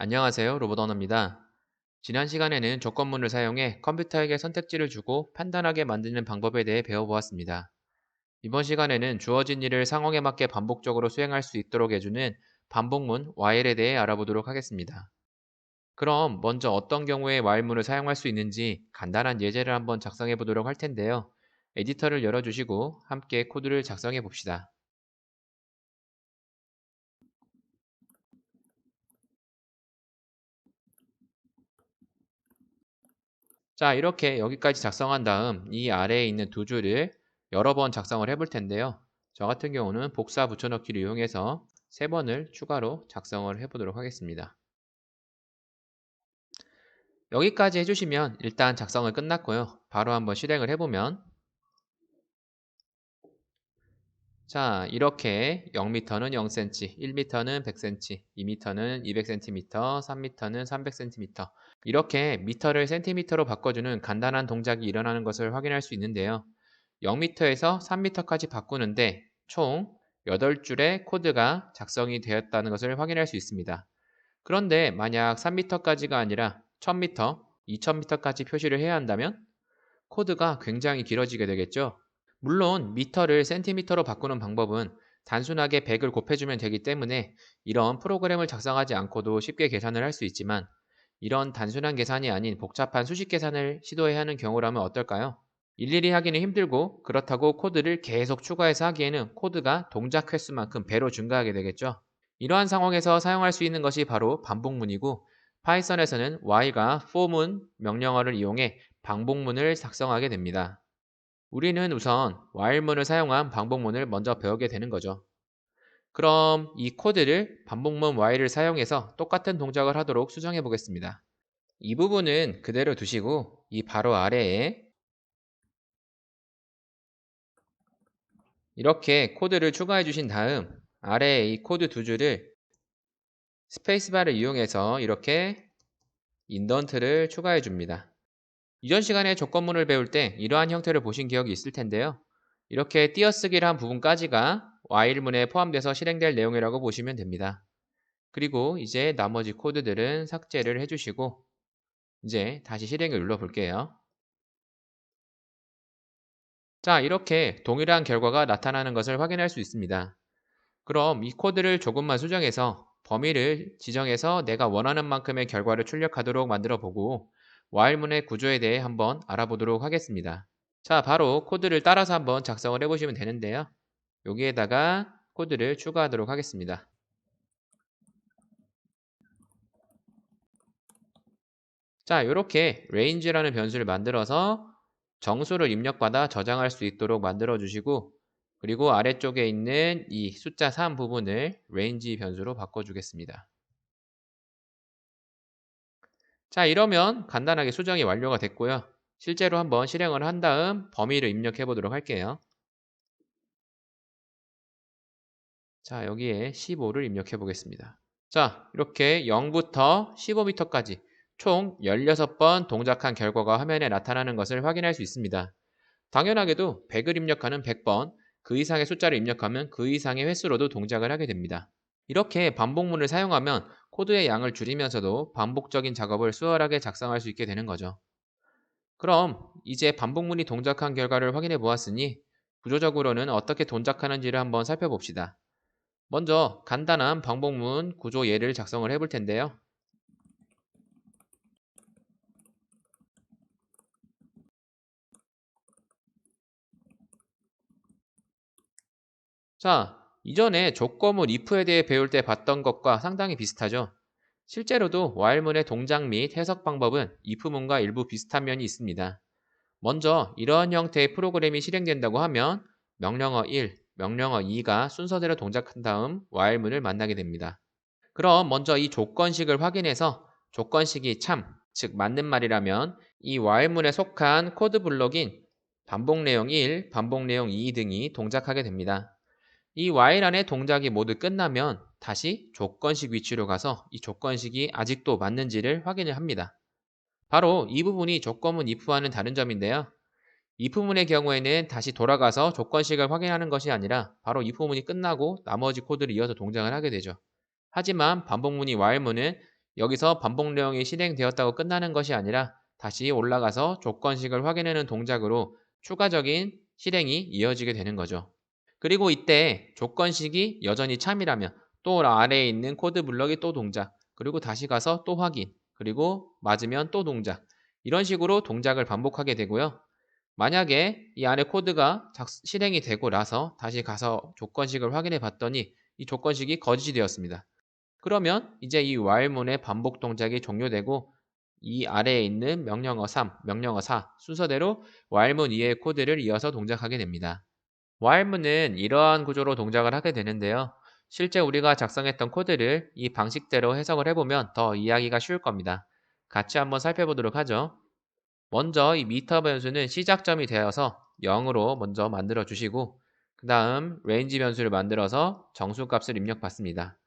안녕하세요. 로봇 언어입니다. 지난 시간에는 조건문을 사용해 컴퓨터에게 선택지를 주고 판단하게 만드는 방법에 대해 배워보았습니다. 이번 시간에는 주어진 일을 상황에 맞게 반복적으로 수행할 수 있도록 해주는 반복문 while에 대해 알아보도록 하겠습니다. 그럼 먼저 어떤 경우에 while문을 사용할 수 있는지 간단한 예제를 한번 작성해 보도록 할 텐데요. 에디터를 열어주시고 함께 코드를 작성해 봅시다. 자, 이렇게 여기까지 작성한 다음 이 아래에 있는 두 줄을 여러 번 작성을 해볼 텐데요. 저 같은 경우는 복사 붙여넣기를 이용해서 세 번을 추가로 작성을 해보도록 하겠습니다. 여기까지 해주시면 일단 작성을 끝났고요. 바로 한번 실행을 해보면 자, 이렇게 0m는 0cm, 1m는 100cm, 2m는 200cm, 3m는 300cm 이렇게 미터를 센티미터로 바꿔주는 간단한 동작이 일어나는 것을 확인할 수 있는데요. 0m에서 3m까지 바꾸는데 총 8줄의 코드가 작성이 되었다는 것을 확인할 수 있습니다. 그런데 만약 3m까지가 아니라 1000m, 2000m까지 표시를 해야 한다면 코드가 굉장히 길어지게 되겠죠. 물론 미터를 센티미터로 바꾸는 방법은 단순하게 100을 곱해주면 되기 때문에 이런 프로그램을 작성하지 않고도 쉽게 계산을 할 수 있지만 이런 단순한 계산이 아닌 복잡한 수식 계산을 시도해야 하는 경우라면 어떨까요? 일일이 하기는 힘들고 그렇다고 코드를 계속 추가해서 하기에는 코드가 동작 횟수만큼 배로 증가하게 되겠죠. 이러한 상황에서 사용할 수 있는 것이 바로 반복문이고 파이썬에서는 while과 for문 명령어를 이용해 반복문을 작성하게 됩니다. 우리는 우선 while문을 사용한 반복문을 먼저 배우게 되는 거죠. 그럼 이 코드를 반복문 while을 사용해서 똑같은 동작을 하도록 수정해 보겠습니다. 이 부분은 그대로 두시고 이 바로 아래에 이렇게 코드를 추가해 주신 다음 아래에 이 코드 두 줄을 스페이스바를 이용해서 이렇게 인던트를 추가해 줍니다. 이전 시간에 조건문을 배울 때 이러한 형태를 보신 기억이 있을 텐데요. 이렇게 띄어쓰기를 한 부분까지가 while문에 포함돼서 실행될 내용이라고 보시면 됩니다. 그리고 이제 나머지 코드들은 삭제를 해주시고 이제 다시 실행을 눌러 볼게요. 자, 이렇게 동일한 결과가 나타나는 것을 확인할 수 있습니다. 그럼 이 코드를 조금만 수정해서 범위를 지정해서 내가 원하는 만큼의 결과를 출력하도록 만들어 보고 while문의 구조에 대해 한번 알아보도록 하겠습니다. 자, 바로 코드를 따라서 한번 작성을 해보시면 되는데요. 여기에다가 코드를 추가하도록 하겠습니다. 자, 이렇게 range라는 변수를 만들어서 정수를 입력받아 저장할 수 있도록 만들어 주시고 그리고 아래쪽에 있는 이 숫자 3 부분을 range 변수로 바꿔주겠습니다. 자, 이러면 간단하게 수정이 완료가 됐고요. 실제로 한번 실행을 한 다음 범위를 입력해 보도록 할게요. 자, 여기에 15를 입력해 보겠습니다. 자, 이렇게 0부터 15m까지 총 16번 동작한 결과가 화면에 나타나는 것을 확인할 수 있습니다. 당연하게도 100을 입력하는 100번, 그 이상의 숫자를 입력하면 그 이상의 횟수로도 동작을 하게 됩니다. 이렇게 반복문을 사용하면 코드의 양을 줄이면서도 반복적인 작업을 수월하게 작성할 수 있게 되는 거죠. 그럼 이제 반복문이 동작한 결과를 확인해 보았으니 구조적으로는 어떻게 동작하는지를 한번 살펴봅시다. 먼저 간단한 반복문 구조 예를 작성을 해볼 텐데요. 자, 이전에 조건문 if에 대해 배울 때 봤던 것과 상당히 비슷하죠. 실제로도 while문의 동작 및 해석 방법은 if문과 일부 비슷한 면이 있습니다. 먼저 이러한 형태의 프로그램이 실행된다고 하면 명령어 1, 명령어 2가 순서대로 동작한 다음 while문을 만나게 됩니다. 그럼 먼저 이 조건식을 확인해서 조건식이 참, 즉 맞는 말이라면 이 while문에 속한 코드 블록인 반복 내용 1, 반복 내용 2 등이 동작하게 됩니다. 이 while 안의 동작이 모두 끝나면 다시 조건식 위치로 가서 이 조건식이 아직도 맞는지를 확인을 합니다. 바로 이 부분이 조건문 if와는 다른 점인데요. if문의 경우에는 다시 돌아가서 조건식을 확인하는 것이 아니라 바로 if문이 끝나고 나머지 코드를 이어서 동작을 하게 되죠. 하지만 반복문이 while문은 여기서 반복 내용이 실행되었다고 끝나는 것이 아니라 다시 올라가서 조건식을 확인하는 동작으로 추가적인 실행이 이어지게 되는 거죠. 그리고 이때 조건식이 여전히 참이라면 또 아래에 있는 코드 블럭이 또 동작, 그리고 다시 가서 또 확인, 그리고 맞으면 또 동작, 이런 식으로 동작을 반복하게 되고요. 만약에 이 안에 코드가 실행이 되고 나서 다시 가서 조건식을 확인해 봤더니 이 조건식이 거짓이 되었습니다. 그러면 이제 이 while문의 반복 동작이 종료되고 이 아래에 있는 명령어 3, 명령어 4 순서대로 while문 이외의 코드를 이어서 동작하게 됩니다. while문은 이러한 구조로 동작을 하게 되는데요. 실제 우리가 작성했던 코드를 이 방식대로 해석을 해보면 더 이해하기가 쉬울 겁니다. 같이 한번 살펴보도록 하죠. 먼저 이 미터 변수는 시작점이 되어서 0으로 먼저 만들어 주시고 그 다음 range 변수를 만들어서 정수값을 입력받습니다.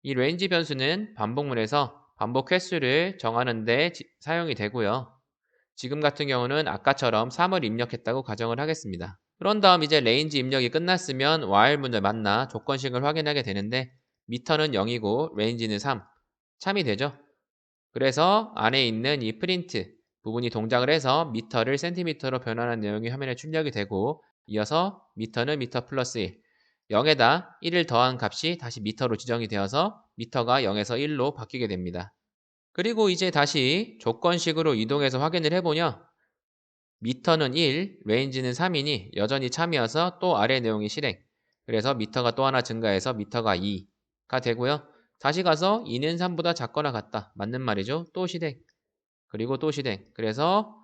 이 range 변수는 반복문에서 반복 횟수를 정하는 데 사용이 되고요. 지금 같은 경우는 아까처럼 3을 입력했다고 가정을 하겠습니다. 그런 다음 이제 range 입력이 끝났으면 while문을 만나 조건식을 확인하게 되는데 미터는 0이고 range는 3, 참이 되죠. 그래서 안에 있는 이 프린트 부분이 동작을 해서 미터를 센티미터로 변환한 내용이 화면에 출력이 되고 이어서 미터는 미터 플러스 1, 0에다 1을 더한 값이 다시 미터로 지정이 되어서 미터가 0에서 1로 바뀌게 됩니다. 그리고 이제 다시 조건식으로 이동해서 확인을 해보냐 미터는 1, 레인지는 3이니 여전히 참이어서 또 아래 내용이 실행. 그래서 미터가 또 하나 증가해서 미터가 2가 되고요. 다시 가서 2는 3보다 작거나 같다. 맞는 말이죠. 또 실행. 그리고 또 실행. 그래서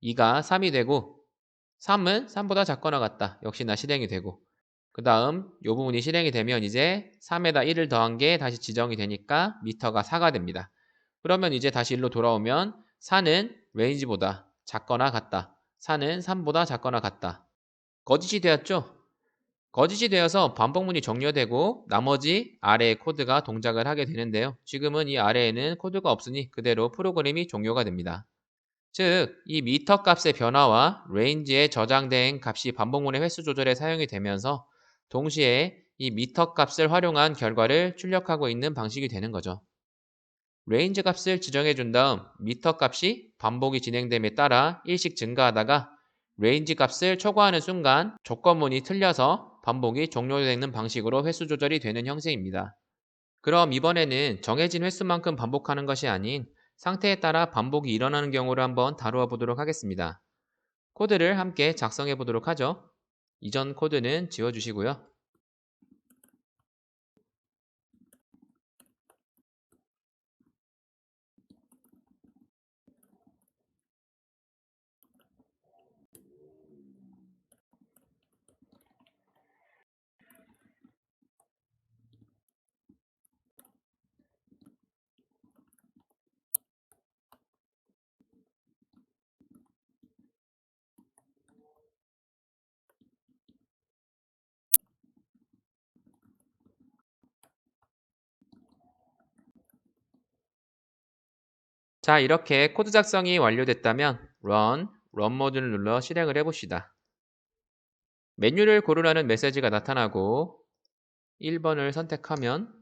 2가 3이 되고 3은 3보다 작거나 같다. 역시나 실행이 되고 그 다음 이 부분이 실행이 되면 이제 3에다 1을 더한 게 다시 지정이 되니까 미터가 4가 됩니다. 그러면 이제 다시 1로 돌아오면 4는 레인지보다 작거나 같다. 4는 3보다 작거나 같다. 거짓이 되었죠? 거짓이 되어서 반복문이 종료되고 나머지 아래의 코드가 동작을 하게 되는데요. 지금은 이 아래에는 코드가 없으니 그대로 프로그램이 종료가 됩니다. 즉, 이 미터 값의 변화와 레인지에 저장된 값이 반복문의 횟수 조절에 사용이 되면서 동시에 이 미터 값을 활용한 결과를 출력하고 있는 방식이 되는 거죠. 레인지 값을 지정해 준 다음 미터 값이 반복이 진행됨에 따라 일씩 증가하다가 레인지 값을 초과하는 순간 조건문이 틀려서 반복이 종료되는 방식으로 횟수 조절이 되는 형식입니다. 그럼 이번에는 정해진 횟수만큼 반복하는 것이 아닌 상태에 따라 반복이 일어나는 경우를 한번 다루어 보도록 하겠습니다. 코드를 함께 작성해 보도록 하죠. 이전 코드는 지워주시고요. 자, 이렇게 코드 작성이 완료됐다면 run 모드를 눌러 실행을 해봅시다. 메뉴를 고르라는 메시지가 나타나고 1번을 선택하면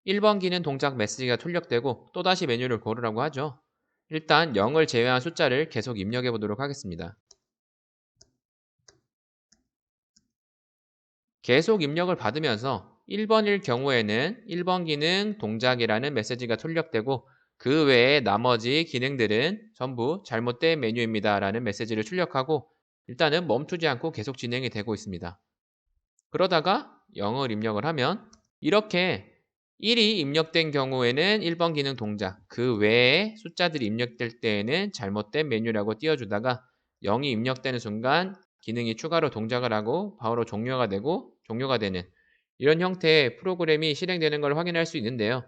1번 기는 동작 메시지가 출력되고 또다시 메뉴를 고르라고 하죠. 일단 0을 제외한 숫자를 계속 입력해 보도록 하겠습니다. 계속 입력을 받으면서 1번일 경우에는 1번 기능 동작이라는 메시지가 출력되고 그 외에 나머지 기능들은 전부 잘못된 메뉴입니다 라는 메시지를 출력하고 일단은 멈추지 않고 계속 진행이 되고 있습니다. 그러다가 0을 입력을 하면 이렇게 1이 입력된 경우에는 1번 기능 동작, 그 외에 숫자들이 입력될 때에는 잘못된 메뉴라고 띄워주다가 0이 입력되는 순간 기능이 추가로 동작을 하고 바로 종료가 되고 종료가 되는 이런 형태의 프로그램이 실행되는 걸 확인할 수 있는데요.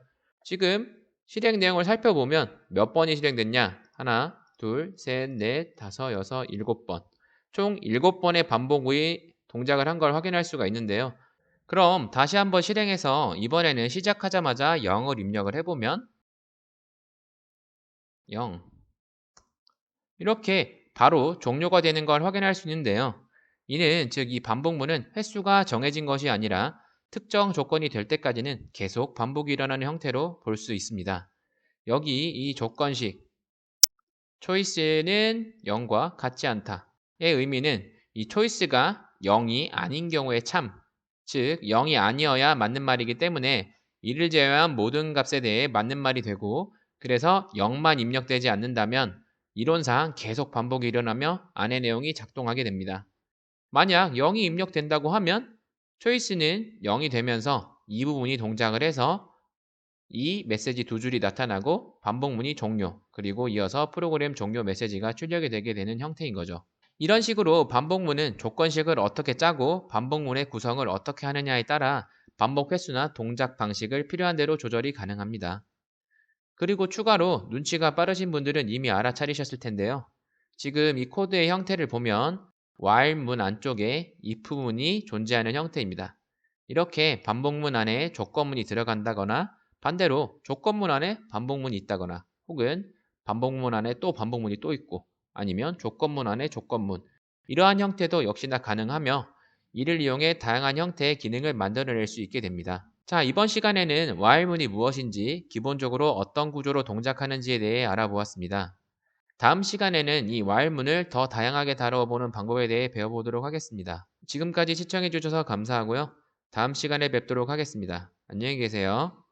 지금 실행 내용을 살펴보면 몇 번이 실행됐냐? 하나, 둘, 셋, 넷, 다섯, 여섯, 7번. 총 7번의 반복의 동작을 한 걸 확인할 수가 있는데요. 그럼 다시 한번 실행해서 이번에는 시작하자마자 0을 입력을 해보면 0 이렇게 바로 종료가 되는 걸 확인할 수 있는데요. 이는 즉 이 반복문은 횟수가 정해진 것이 아니라 특정 조건이 될 때까지는 계속 반복이 일어나는 형태로 볼 수 있습니다. 여기 이 조건식 choice는 0과 같지 않다의 의미는 이 choice가 0이 아닌 경우의 참, 즉 0이 아니어야 맞는 말이기 때문에 이를 제외한 모든 값에 대해 맞는 말이 되고, 그래서 0만 입력되지 않는다면 이론상 계속 반복이 일어나며 안의 내용이 작동하게 됩니다. 만약 0이 입력된다고 하면 choice는 0이 되면서 이 부분이 동작을 해서 이 메시지 두 줄이 나타나고 반복문이 종료, 그리고 이어서 프로그램 종료 메시지가 출력이 되게 되는 형태인 거죠. 이런 식으로 반복문은 조건식을 어떻게 짜고 반복문의 구성을 어떻게 하느냐에 따라 반복 횟수나 동작 방식을 필요한 대로 조절이 가능합니다. 그리고 추가로 눈치가 빠르신 분들은 이미 알아차리셨을 텐데요. 지금 이 코드의 형태를 보면 while 문 안쪽에 if 문이 존재하는 형태입니다. 이렇게 반복문 안에 조건문이 들어간다거나 반대로 조건문 안에 반복문이 있다거나, 혹은 반복문 안에 또 반복문이 또 있고, 아니면 조건문 안에 조건문, 이러한 형태도 역시나 가능하며 이를 이용해 다양한 형태의 기능을 만들어낼 수 있게 됩니다. 자, 이번 시간에는 while문이 무엇인지, 기본적으로 어떤 구조로 동작하는지에 대해 알아보았습니다. 다음 시간에는 이 while문을 더 다양하게 다뤄보는 방법에 대해 배워보도록 하겠습니다. 지금까지 시청해주셔서 감사하고요. 다음 시간에 뵙도록 하겠습니다. 안녕히 계세요.